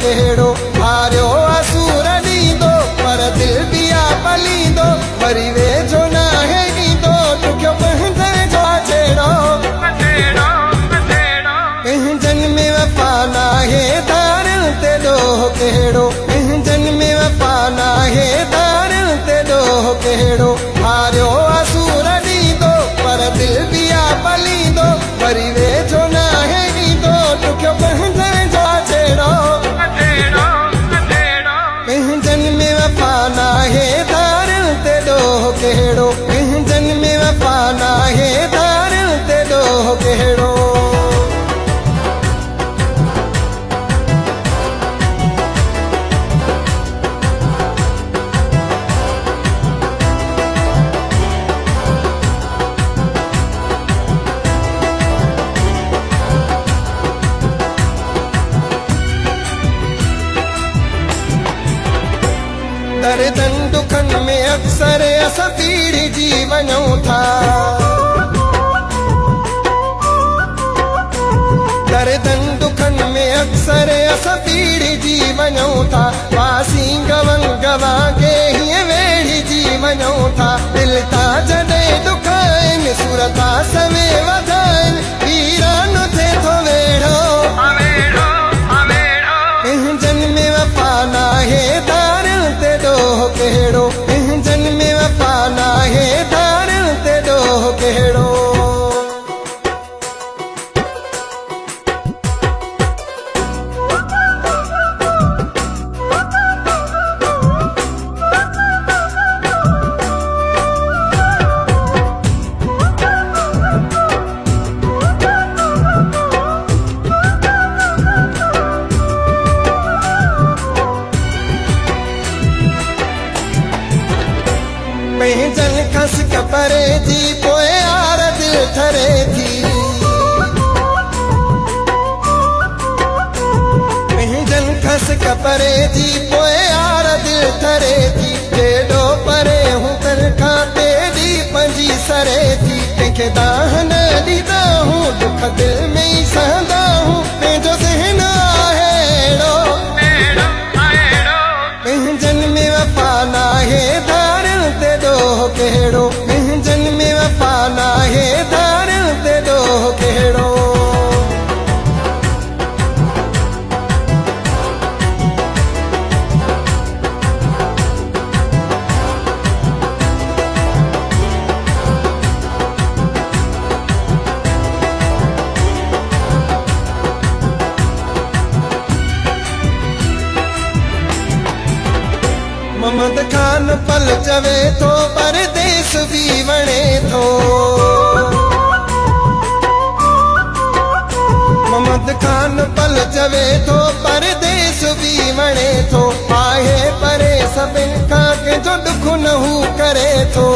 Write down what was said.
कहिड़ो हारियो असूर ॾींदो पर दिल बि आ पलींदो वरी वेझो नाहे ईंदो ॾुखियो पंहिंजे जो छेड़ो पंहिंजनि में वफ़ा नाहे तारियुनि ते ॾोह कहिड़ो पंहिंजनि में वफ़ा नाहे तारियुनि ते ॾोह कहिड़ो हारियो असूर ॾींदो पर दिल बि आ पलींदो वरी वेझो नाहे ईंदो ॾुखियो पंहिंजे जो छेड़ो पंहिंजनि में वफ़ा नाहे तारियुनि ते ॾोह कहिड़ो पंहिंजनि में वफ़ा नाहे तारियुनि ते ॾोह कहिड़ो दर्दनि दुखनि में अक्सर असां पीड़िजी वञूं था दर्दनि दुखनि में अक्सर असां पीड़िजी वञूं था वासी गवनि गवा के हीअं वेड़िजी वञूं था दिलि था जॾहिं दुखाइनि सूरता सवे वधाइनि वीरानो थिए थो वेड़ो पंहिंजनि में वफ़ा नाहे तारियुनि ते ॾोह कहिड़ो पंहिंजनि में वफ़ा नाहे तारियुनि ते ॾोह कहिड़ो पंहिंजनि खस कपरे जी पोइ यार दिल ठरे थी पंहिंजनि खस कपरे जी पोइ यार दिल ठरे थी केॾो परे हूं कर खां तेॾी पंहिंजी सरे थी कंहिंखे दाह न ॾींदा हूं दुख दिल में ई सहंदा हूं पंहिंजो ज़हन आहे अहिड़ो पंहिंजनि में वफ़ा नाहे तारियुनि ते ॾोह कहिड़ो पंहिंजनि में वफ़ा नाहे तारियुनि ते ॾोह कहिड़ो मोहम्मद खान पल चवे थो परदेस बि वणे थो मोहम्मद खान पल चवे थो परदेस बि वणे थो आहे परे सभिनि खां कंहिंजो दुख न हू करे थो